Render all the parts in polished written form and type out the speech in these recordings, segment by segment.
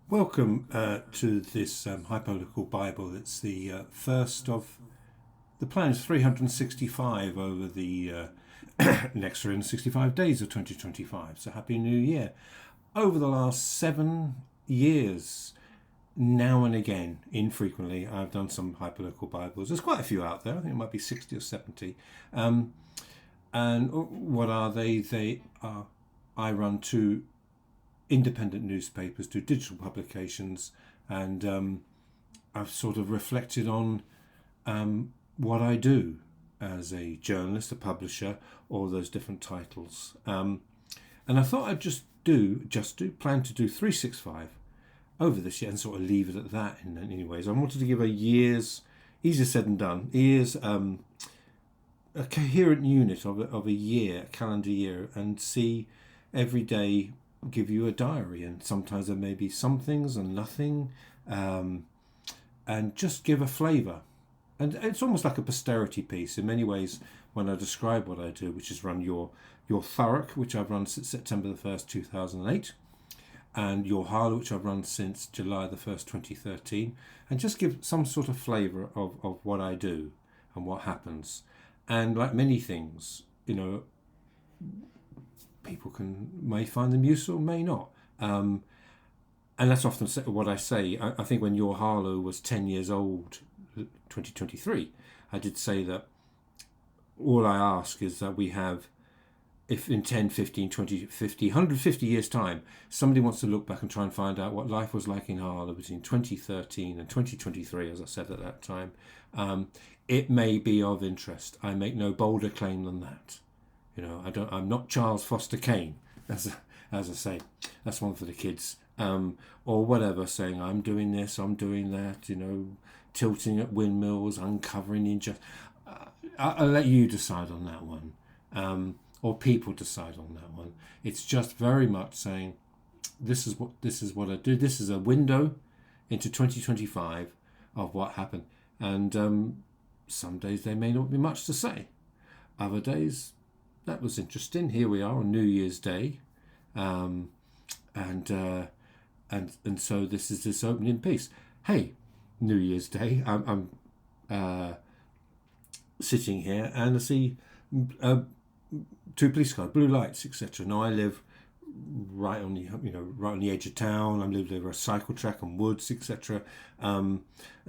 Welcome to this Hyperlocal Bible. It's the first of the plan's 365 over the next 365 days of 2025. So Happy New Year. Over the last 7 years, now and again, infrequently, I've done some Hyperlocal Bibles. There's quite a few out there. I think it might be 60 or 70. And what are they? I run two independent newspapers, do digital publications, and I've sort of reflected on what I do as a journalist, a publisher, all those different titles. And I thought I'd plan to do 365 over this year and sort of leave it at that in any ways. I wanted to give a year's, easier said than done, a coherent unit of a year, a calendar year, and see every day give you a diary, and sometimes there may be some things and nothing, and just give a flavour. And it's almost like a posterity piece in many ways when I describe what I do, which is run your Thurrock, which I've run since September the 1st, 2008, and your Harlow, which I've run since July the 1st, 2013, and just give some sort of flavour of what I do and what happens. And like many things, people may find them useful, may not. And that's often what I say. I think when your Harlow was 10 years old, 2023, I did say that all I ask is that we have, if in 10, 15, 20, 50, 150 years' time, somebody wants to look back and try and find out what life was like in Harlow between 2013 and 2023, as I said at that time, it may be of interest. I make no bolder claim than that. I'm not Charles Foster Kane, as I say. That's one for the kids, or whatever, saying I'm doing this, I'm doing that. Tilting at windmills, uncovering injustice. I'll let you decide on that one, or people decide on that one. It's just very much saying, this is what I do. This is a window into 2025 of what happened, and some days there may not be much to say. Other days, that was interesting. Here we are on New Year's Day, and so this is this opening piece. Hey, New Year's Day, I'm sitting here and I see two police cars, blue lights, etc. Now I live right on the edge of town. I live over a cycle track and woods, etc. And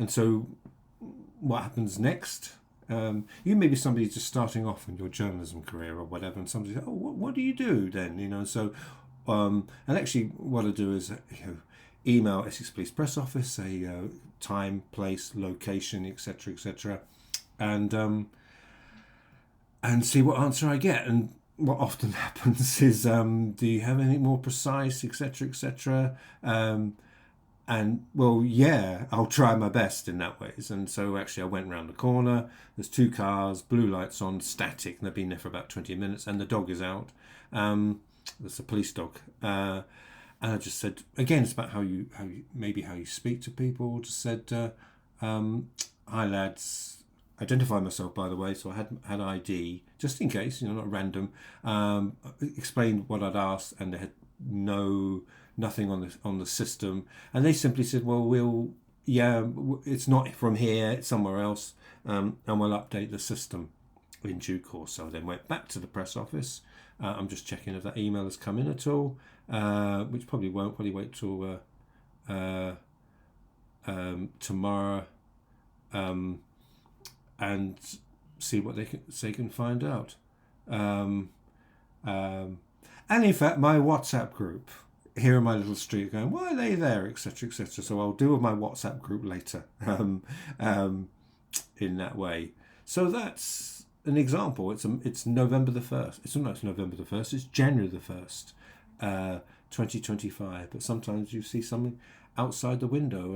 so what happens next? You may be somebody just starting off in your journalism career or whatever, and somebody says, "Oh, what do you do then?" So, and actually, what I do is email Essex Police Press Office, say time, place, location, etc., etc., and see what answer I get. And what often happens is, do you have anything more precise, etc., etc. And well, yeah, I'll try my best in that ways. And so actually I went round the corner, there's two cars, blue lights on, static, and they've been there for about 20 minutes, and the dog is out. That's a police dog. And I just said, again, it's about how you speak to people. Just said, hi lads, identify myself, by the way, so I had ID, just in case, not random. Explained what I'd asked, and they had nothing on the system, and they simply said, well, it's not from here, it's somewhere else, and we'll update the system in due course. So I then went back to the press office. I'm just checking if that email has come in at all, which probably won't. Probably wait till tomorrow, and see what they can find out. And in fact, my WhatsApp group here in my little street going, why are they there, etc., etc. So I'll deal with my WhatsApp group later, in that way. So that's an example. It's November the 1st. It's not November the 1st. It's January the 1st, 2025. But sometimes you see something outside the window,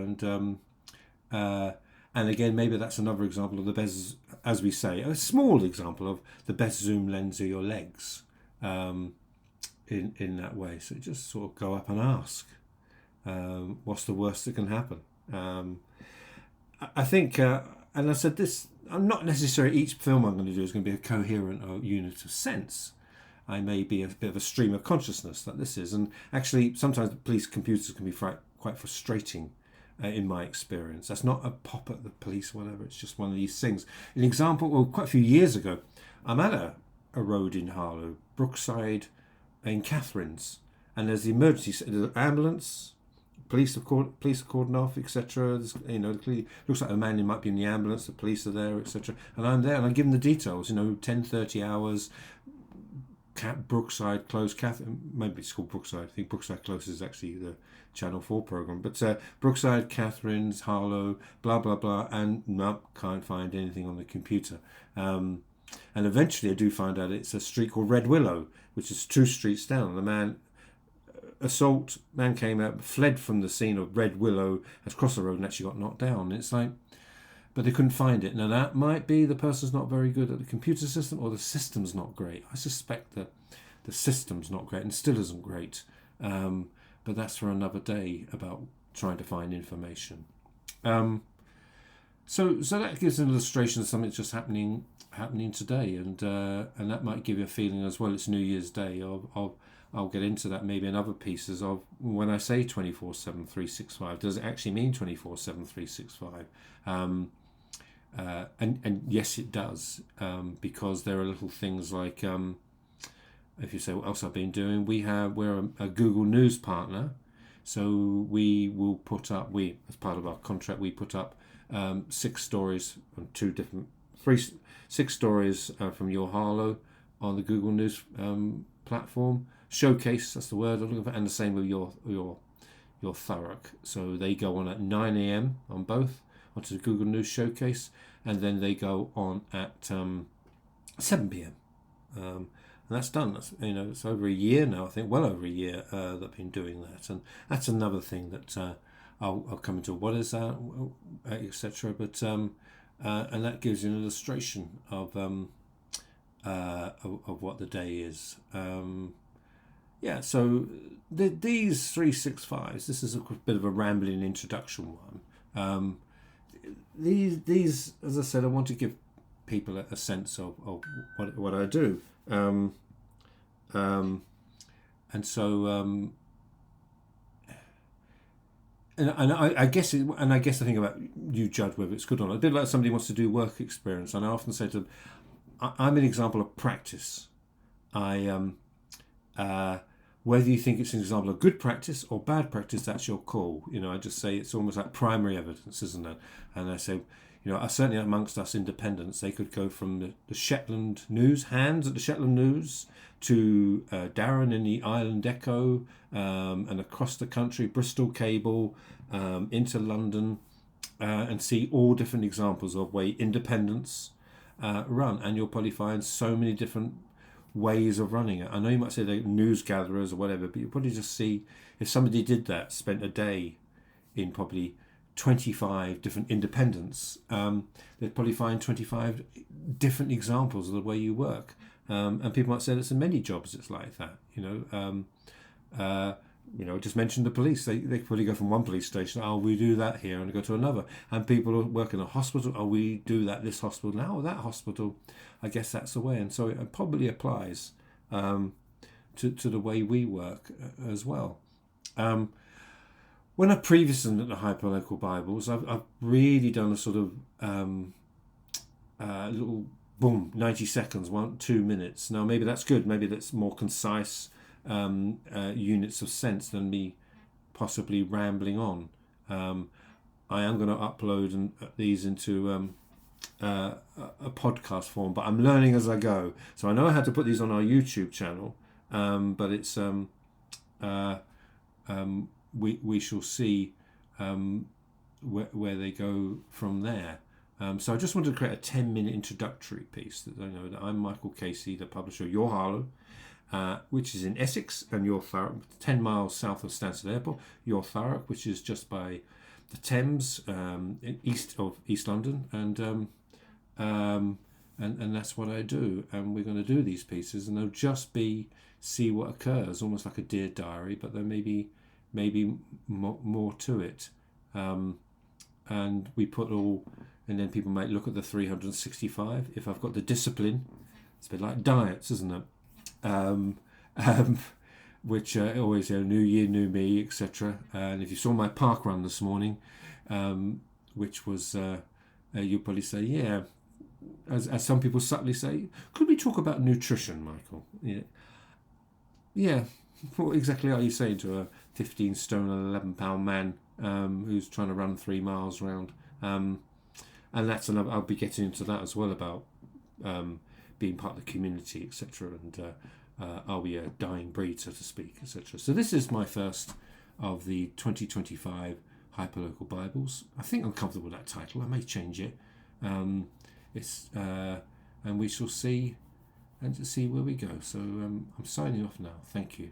and again, maybe that's another example of the best, as we say, a small example of the best zoom lens of your legs. In that way. So just sort of go up and ask, what's the worst that can happen? I think, and I said this, I'm not necessarily each film I'm going to do is going to be a coherent unit of sense. I may be a bit of a stream of consciousness that this is, and actually sometimes the police computers can be quite frustrating in my experience. That's not a pop at the police or whatever. It's just one of these things. An example, well, quite a few years ago, I'm at a road in Harlow, Brookside in Catherine's, and there's the emergency, the ambulance, police are cordoned off, etc. You know, clearly looks like a man who might be in the ambulance, the police are there, etc. And I'm there and I give them the details, you know, 10:30 hours, Brookside Close, maybe it's called Brookside. I think Brookside Close is actually the Channel 4 program. But Brookside, Catherine's, Harlow, blah, blah, blah, and nope, can't find anything on the computer. And eventually I do find out it's a street called Red Willow, which is 2 streets down. The man came out, fled from the scene of Red Willow, has crossed the road and actually got knocked down. And it's like, but they couldn't find it. Now that might be the person's not very good at the computer system, or the system's not great. I suspect that the system's not great and still isn't great. But that's for another day about trying to find information. So that gives an illustration of something that's just happening today, and that might give you a feeling as well. It's New Year's Day. I'll get into that maybe in other pieces of when I say 24/7 365. Does it actually mean 24/7 365? And yes, it does, because there are little things like if you say what else I've been doing, we're a Google News partner, so we will put up, as part of our contract, we put up 6 stories on 6 stories from your Harlow on the Google News platform. Showcase, that's the word I'm looking for, and the same with your Thurrock. So they go on at 9 a.m. on both onto the Google News Showcase, and then they go on at 7 p.m. And that's done. That's, it's over a year now, I think, well over a year that I've been doing that, and that's another thing that I'll come into. What is that, etc. But and that gives you an illustration of what the day is. So these 365s, this is a bit of a rambling introduction one. These, as I said, I want to give people a sense of what I do. And I guess the thing about you judge whether it's good or not. A bit like somebody wants to do work experience, and I often say to them, I'm an example of practice. Whether you think it's an example of good practice or bad practice, that's your call. I just say it's almost like primary evidence, isn't it? And I say, certainly amongst us independents, they could go from the Shetland News, Hands at the Shetland News, to Darren in the Island Echo, and across the country, Bristol Cable, into London, and see all different examples of way independents run. And you'll probably find so many different ways of running it. I know you might say they're news gatherers or whatever, but you'll probably just see, if somebody did that, spent a day in probably 25 different independents, they'd probably find 25 different examples of the way you work. And people might say that in many jobs it's like that. Just mention the police. They probably go from one police station, we do that here, and go to another. And people who work in a hospital, we do that this hospital now, or that hospital. I guess that's the way. And so it probably applies to the way we work as well. When I previously looked at the Hyperlocal Bibles, I've really done a sort of little boom, 90 seconds, 2 minutes. Now maybe that's good. Maybe that's more concise units of sense than me possibly rambling on. I am going to upload these into a podcast form, but I'm learning as I go. So I know how to put these on our YouTube channel, but it's we shall see where they go from there. So I just wanted to create a 10-minute introductory piece that I know that I'm Michael Casey, the publisher of Your Harlow, which is in Essex, and Your Thurrock, 10 miles south of Stansted Airport. Your Thurrock, which is just by the Thames, east of East London, and that's what I do. And we're going to do these pieces, and they'll just see what occurs, almost like a Dear Diary, but there may be more to it. And we put all, and then people might look at the 365. If I've got the discipline, it's a bit like diets, isn't it? which always, new year, new me, etc. And if you saw my park run this morning, which was, you'd probably say, yeah, as some people subtly say, could we talk about nutrition, Michael? Yeah. What exactly are you saying to a 15 stone and 11-pound man who's trying to run 3 miles round? And that's another. I'll be getting into that as well about being part of the community, etc. And are we a dying breed, so to speak, etc. So this is my first of the 2025 Hyperlocal Bibles. I think I'm comfortable with that title. I may change it. And we shall see and to see where we go. So I'm signing off now. Thank you.